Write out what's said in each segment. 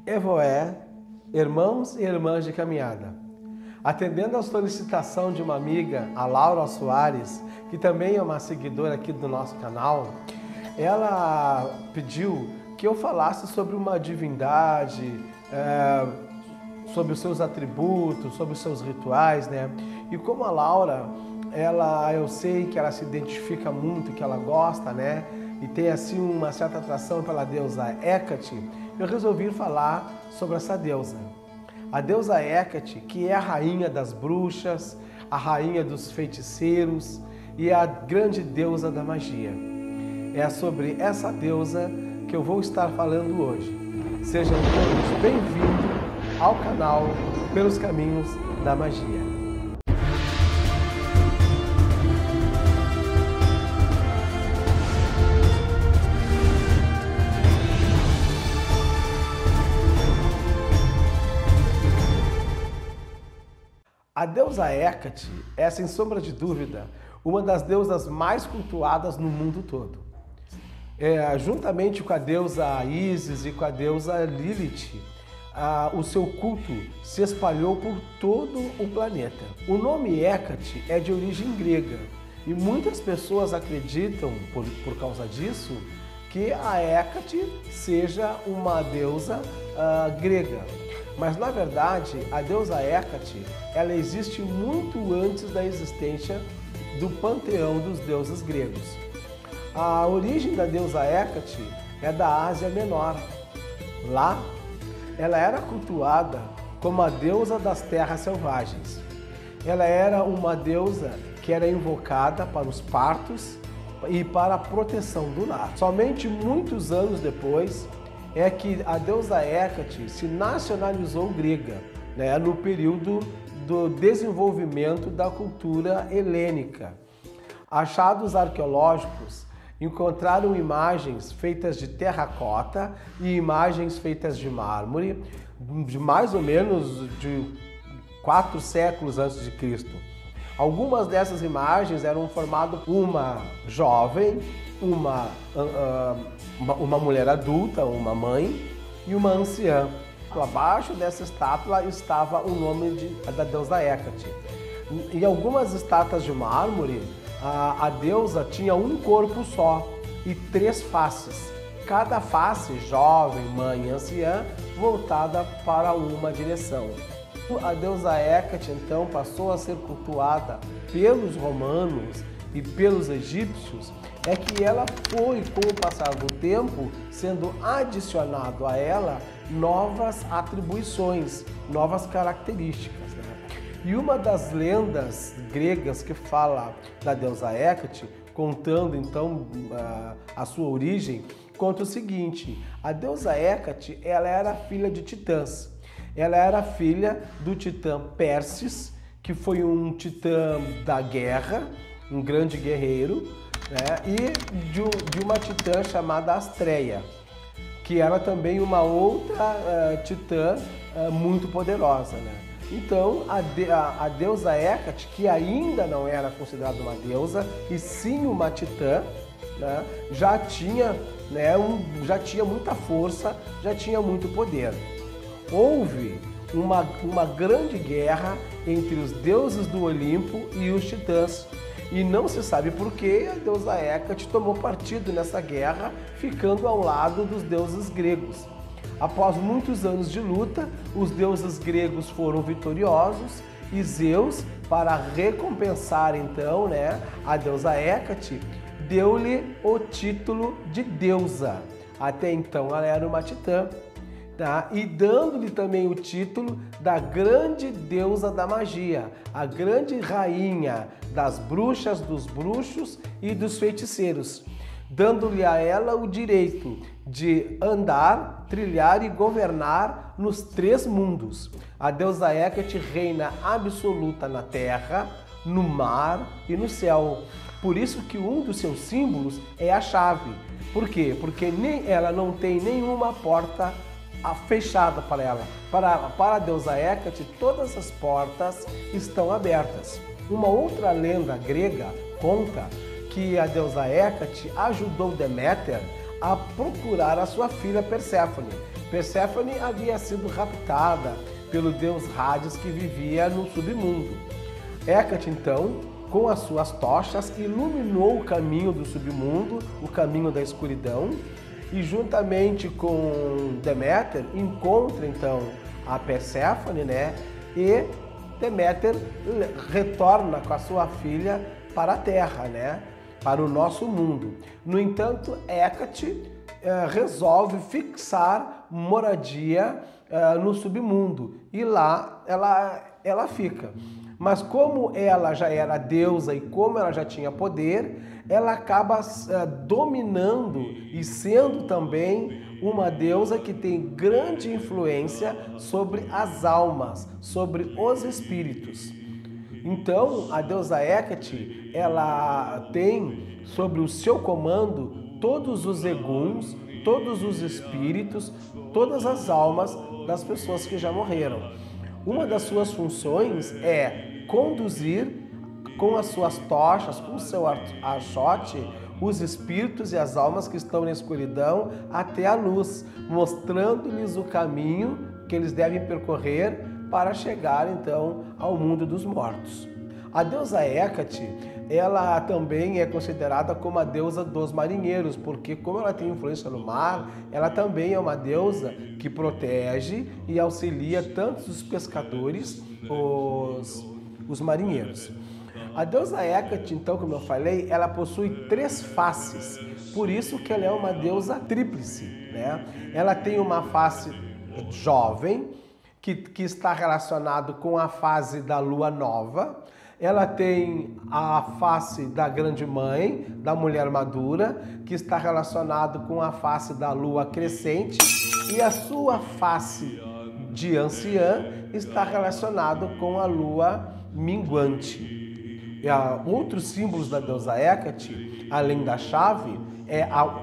Evoé, irmãos e irmãs de caminhada. Atendendo à solicitação de uma amiga, a Laura Soares, que também é uma seguidora aqui do nosso canal, ela pediu que eu falasse sobre uma divindade, sobre os seus atributos, sobre os seus rituais, né? E como a Laura, eu sei que ela se identifica muito, que ela gosta, né? E tem assim uma certa atração pela deusa Hécate, eu resolvi falar sobre essa deusa. A deusa Hécate, que é a rainha das bruxas, a rainha dos feiticeiros e a grande deusa da magia. É sobre essa deusa que eu vou estar falando hoje. Sejam todos bem-vindos ao canal Pelos Caminhos da Magia. A deusa Hécate é, sem sombra de dúvida, uma das deusas mais cultuadas no mundo todo. Juntamente com a deusa Ísis e com a deusa Lilith, o seu culto se espalhou por todo o planeta. O nome Hécate é de origem grega e muitas pessoas acreditam, por causa disso, que a Hécate seja uma deusa grega. Mas, na verdade, a deusa Hécate, ela existe muito antes da existência do panteão dos deuses gregos. A origem da deusa Hécate é da Ásia Menor. Lá, ela era cultuada como a deusa das terras selvagens. Ela era uma deusa que era invocada para os partos e para a proteção do lar. Somente muitos anos depois, é que a deusa Hécate se nacionalizou grega, né, no período do desenvolvimento da cultura helênica. Achados arqueológicos encontraram imagens feitas de terracota e imagens feitas de mármore, de mais ou menos de 4 séculos antes de Cristo. Algumas dessas imagens eram formadas por uma jovem, uma mulher adulta, uma mãe e uma anciã. Abaixo dessa estátua estava o nome da deusa Hécate. Em algumas estátuas de mármore, a deusa tinha um corpo só e 3 faces. Cada face, jovem, mãe e anciã, voltada para uma direção. A deusa Hécate, então, passou a ser cultuada pelos romanos e pelos egípcios, é que ela foi, com o passar do tempo, sendo adicionado a ela novas atribuições, novas características, né? E uma das lendas gregas que fala da deusa Hécate, contando então a sua origem, conta o seguinte: a deusa Hécate, ela era filha de titãs. Ela era filha do titã Pérsis, que foi um titã da guerra, um grande guerreiro, né? E de uma titã chamada Astreia, que era também uma outra titã muito poderosa, né? Então, a deusa Hécate, que ainda não era considerada uma deusa, e sim uma titã, né? Já tinha muita força, já tinha muito poder. Houve uma grande guerra entre os deuses do Olimpo e os titãs. E não se sabe por que a deusa Hécate tomou partido nessa guerra, ficando ao lado dos deuses gregos. Após muitos anos de luta, os deuses gregos foram vitoriosos e Zeus, para recompensar então, né, a deusa Hécate, deu-lhe o título de deusa. Até então ela era uma titã. Tá? E dando-lhe também o título da grande deusa da magia, a grande rainha das bruxas, dos bruxos e dos feiticeiros, dando-lhe a ela o direito de andar, trilhar e governar nos 3 mundos. A deusa Hécate reina absoluta na terra, no mar e no céu. Por isso que um dos seus símbolos é a chave. Por quê? Porque ela não tem nenhuma porta fechada para ela. Para a deusa Hécate, todas as portas estão abertas. Uma outra lenda grega conta que a deusa Hécate ajudou Deméter a procurar a sua filha Perséfone. Perséfone havia sido raptada pelo deus Hades que vivia no submundo. Hécate, então, com as suas tochas, iluminou o caminho do submundo, o caminho da escuridão, e juntamente com Deméter encontra então a Perséfone, né? E Deméter retorna com a sua filha para a Terra, né? Para o nosso mundo. No entanto, Hécate resolve fixar moradia no submundo e lá ela fica. Mas como ela já era deusa e como ela já tinha poder, ela acaba dominando e sendo também uma deusa que tem grande influência sobre as almas, sobre os espíritos. Então, a deusa Hécate, ela tem sobre o seu comando todos os eguns, todos os espíritos, todas as almas das pessoas que já morreram. Uma das suas funções é conduzir com as suas tochas, com o seu achote, os espíritos e as almas que estão na escuridão até a luz, mostrando-lhes o caminho que eles devem percorrer para chegar então ao mundo dos mortos. A deusa Hécate, ela também é considerada como a deusa dos marinheiros, porque como ela tem influência no mar, ela também é uma deusa que protege e auxilia tanto os pescadores, os marinheiros. A deusa Hécate, então, como eu falei, ela possui 3 faces, por isso que ela é uma deusa tríplice, né? Ela tem uma face jovem, que está relacionado com a fase da lua nova. Ela tem a face da grande mãe, da mulher madura, que está relacionado com a face da lua crescente, e a sua face de anciã está relacionado com a lua minguante. Outros símbolos da deusa Hécate, além da chave,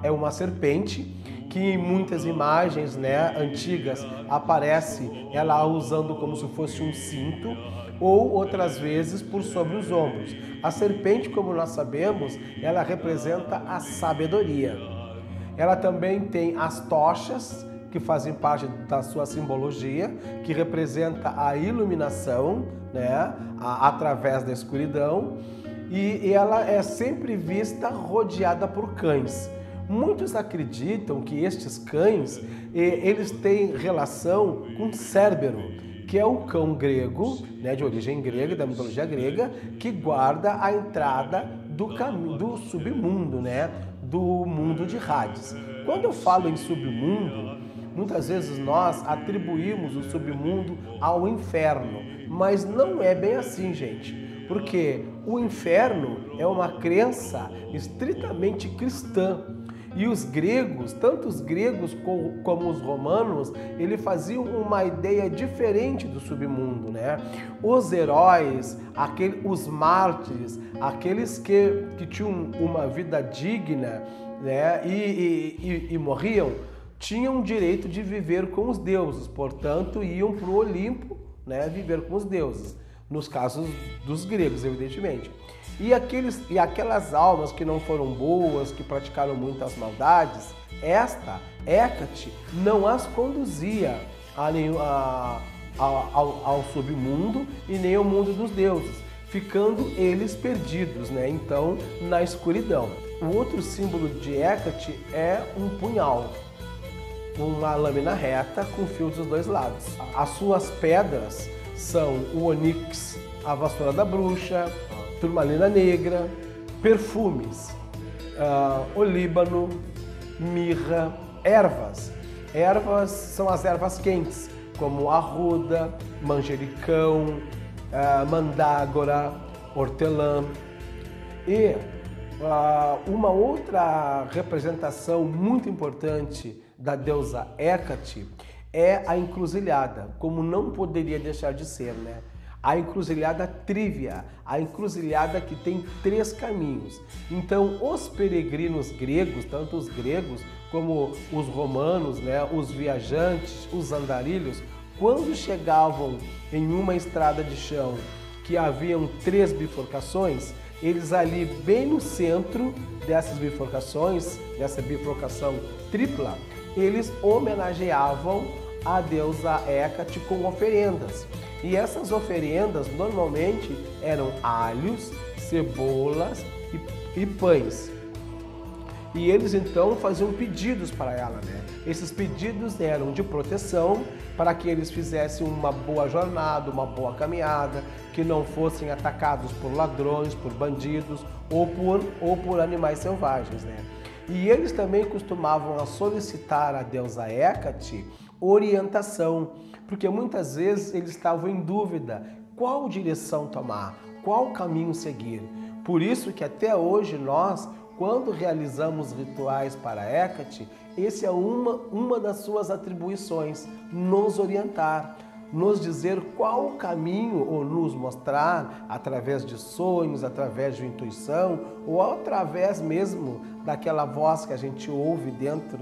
é uma serpente, que em muitas imagens, né, antigas aparece ela usando como se fosse um cinto, ou outras vezes por sobre os ombros. A serpente, como nós sabemos, ela representa a sabedoria. Ela também tem as tochas, que fazem parte da sua simbologia, que representa a iluminação, né, através da escuridão, e ela é sempre vista rodeada por cães. Muitos acreditam que estes cães, eles têm relação com Cérbero, que é o cão grego, né, de origem grega, da mitologia grega, que guarda a entrada do caminho do submundo, né, do mundo de Hades. Quando eu falo em submundo, muitas vezes nós atribuímos o submundo ao inferno, mas não é bem assim, gente, porque o inferno é uma crença estritamente cristã. E os gregos, tanto os gregos como os romanos, eles faziam uma ideia diferente do submundo, né? Os heróis, os mártires, aqueles que tinham uma vida digna, né, e morriam, tinham o direito de viver com os deuses, portanto, iam para o Olimpo, né, viver com os deuses, nos casos dos gregos, evidentemente. E aquelas almas que não foram boas, que praticaram muitas maldades, esta, Hécate, não as conduzia ao submundo e nem ao mundo dos deuses, ficando eles perdidos, né? Então, na escuridão. O outro símbolo de Hécate é um punhal, uma lâmina reta com fios dos dois lados. As suas pedras são o onix, a vassoura da bruxa, turmalina negra, perfumes, olíbano, mirra, ervas. Ervas são as ervas quentes, como arruda, manjericão, mandágora, hortelã. E uma outra representação muito importante da deusa Hécate é a encruzilhada, como não poderia deixar de ser, né? A encruzilhada trívia, a encruzilhada que tem 3 caminhos. Então, os peregrinos gregos, tanto os gregos como os romanos, né, os viajantes, os andarilhos, quando chegavam em uma estrada de chão que haviam 3 bifurcações, eles ali bem no centro dessas bifurcações, dessa bifurcação tripla, eles homenageavam a deusa Hécate com oferendas. E essas oferendas normalmente eram alhos, cebolas e pães. E eles então faziam pedidos para ela, né? Esses pedidos eram de proteção, para que eles fizessem uma boa jornada, uma boa caminhada, que não fossem atacados por ladrões, por bandidos ou por animais selvagens, né? E eles também costumavam a solicitar à deusa Hécate orientação, porque muitas vezes eles estavam em dúvida qual direção tomar, qual caminho seguir. Por isso que até hoje nós, quando realizamos rituais para Hécate, esse é uma das suas atribuições, nos orientar, nos dizer qual o caminho, ou nos mostrar através de sonhos, através de intuição, ou através mesmo daquela voz que a gente ouve dentro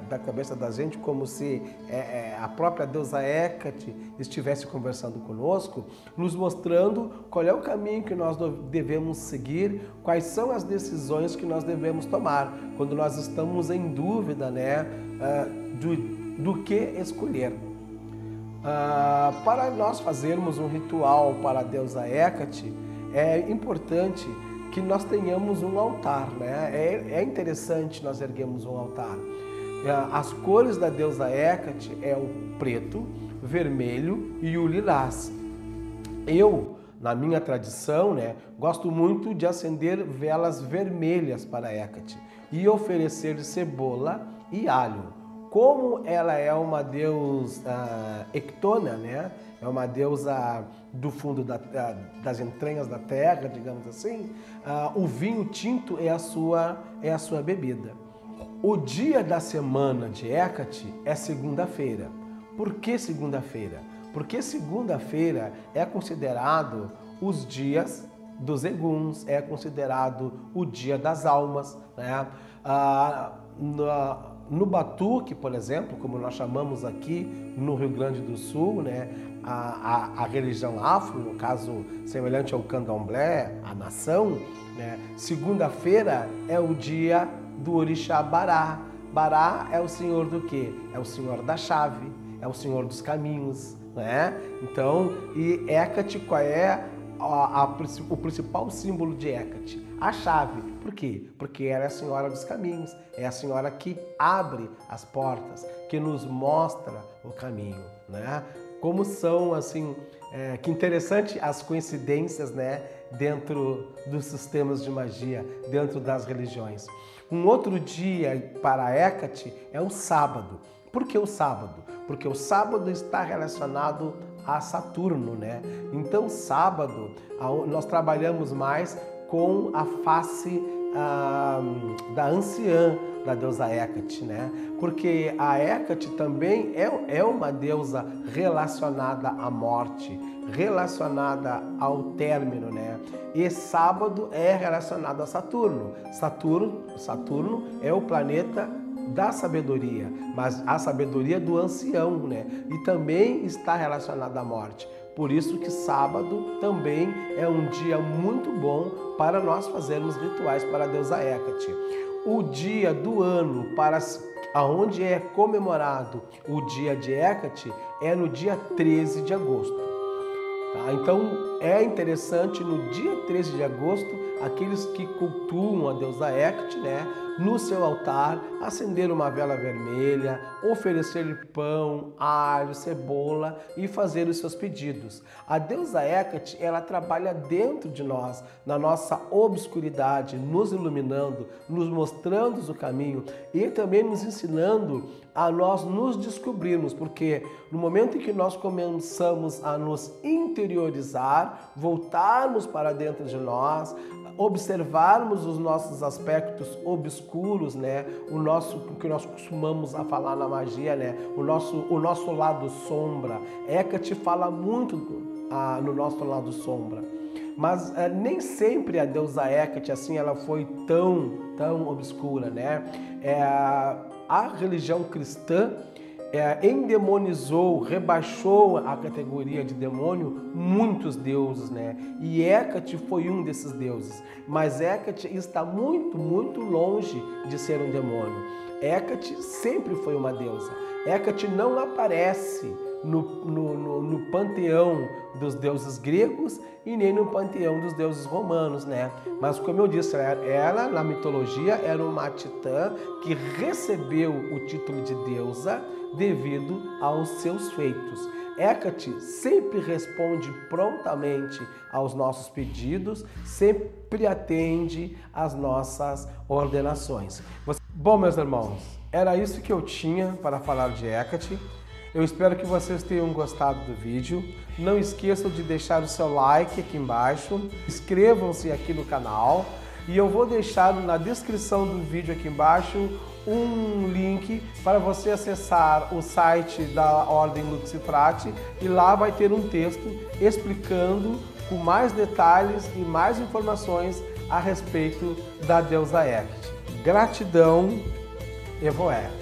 da cabeça da gente, como se a própria deusa Hécate estivesse conversando conosco, nos mostrando qual é o caminho que nós devemos seguir, quais são as decisões que nós devemos tomar, quando nós estamos em dúvida, do que escolher. Para nós fazermos um ritual para a deusa Hécate, é importante que nós tenhamos um altar, né? É interessante nós erguermos um altar. As cores da deusa Hécate é o preto, vermelho e o lilás. Eu, na minha tradição, gosto muito de acender velas vermelhas para Hécate e oferecer cebola e alho. Como ela é uma deusa ectona, é uma deusa do fundo das entranhas da terra, digamos assim, o vinho tinto é a sua bebida. O dia da semana de Hécate é segunda-feira. Por que segunda-feira? Porque segunda-feira é considerado os dias dos eguns, é considerado o dia das almas, No batuque, por exemplo, como nós chamamos aqui no Rio Grande do Sul, a religião afro, no caso semelhante ao candomblé, a nação, segunda-feira é o dia do orixá Bará. Bará é o senhor do quê? É o senhor da chave, é o senhor dos caminhos, Então, e Hécate, qual é o principal símbolo de Hécate? A chave. Por quê? Porque ela é a senhora dos caminhos, é a senhora que abre as portas, que nos mostra o caminho, Como são, assim, que interessante as coincidências, dentro dos sistemas de magia, dentro das religiões. Um outro dia para Hécate é o sábado. Por que o sábado? Porque o sábado está relacionado a Saturno, Então, sábado, nós trabalhamos mais com a face da anciã da deusa Hécate, Porque a Hécate também é uma deusa relacionada à morte, relacionada ao término, E sábado é relacionado a Saturno. Saturno é o planeta da sabedoria, mas a sabedoria do ancião, E também está relacionada à morte. Por isso que sábado também é um dia muito bom para nós fazermos rituais para a deusa Hécate. O dia do ano onde é comemorado o dia de Hécate é no dia 13 de agosto. Então é interessante no dia 13 de agosto aqueles que cultuam a deusa Hécate, no seu altar, acender uma vela vermelha, oferecer-lhe pão, alho, cebola e fazer os seus pedidos. A deusa Hécate, ela trabalha dentro de nós, na nossa obscuridade, nos iluminando, nos mostrando o caminho e também nos ensinando a nós nos descobrirmos, porque no momento em que nós começamos a nos interiorizar, voltarmos para dentro de nós, observarmos os nossos aspectos obscuros, o que nós costumamos a falar na magia, o nosso lado sombra. Hécate fala muito no nosso lado sombra. Mas nem sempre a deusa Hécate, assim, ela foi tão obscura, A religião cristã endemonizou, rebaixou a categoria de demônio muitos deuses, E Hécate foi um desses deuses. Mas Hécate está muito longe de ser um demônio. Hecate sempre foi uma deusa. Hecate não aparece no panteão dos deuses gregos e nem no panteão dos deuses romanos, né? Mas como eu disse, ela na mitologia era uma titã que recebeu o título de deusa devido aos seus feitos. Hecate sempre responde prontamente aos nossos pedidos, sempre atende às nossas ordenações. Bom, meus irmãos, era isso que eu tinha para falar de Hecate. Eu espero que vocês tenham gostado do vídeo. Não esqueçam de deixar o seu like aqui embaixo. Inscrevam-se aqui no canal. E eu vou deixar na descrição do vídeo aqui embaixo um link para você acessar o site da Ordem Luxifrate. E lá vai ter um texto explicando com mais detalhes e mais informações a respeito da deusa Hecate. Gratidão, Evoé.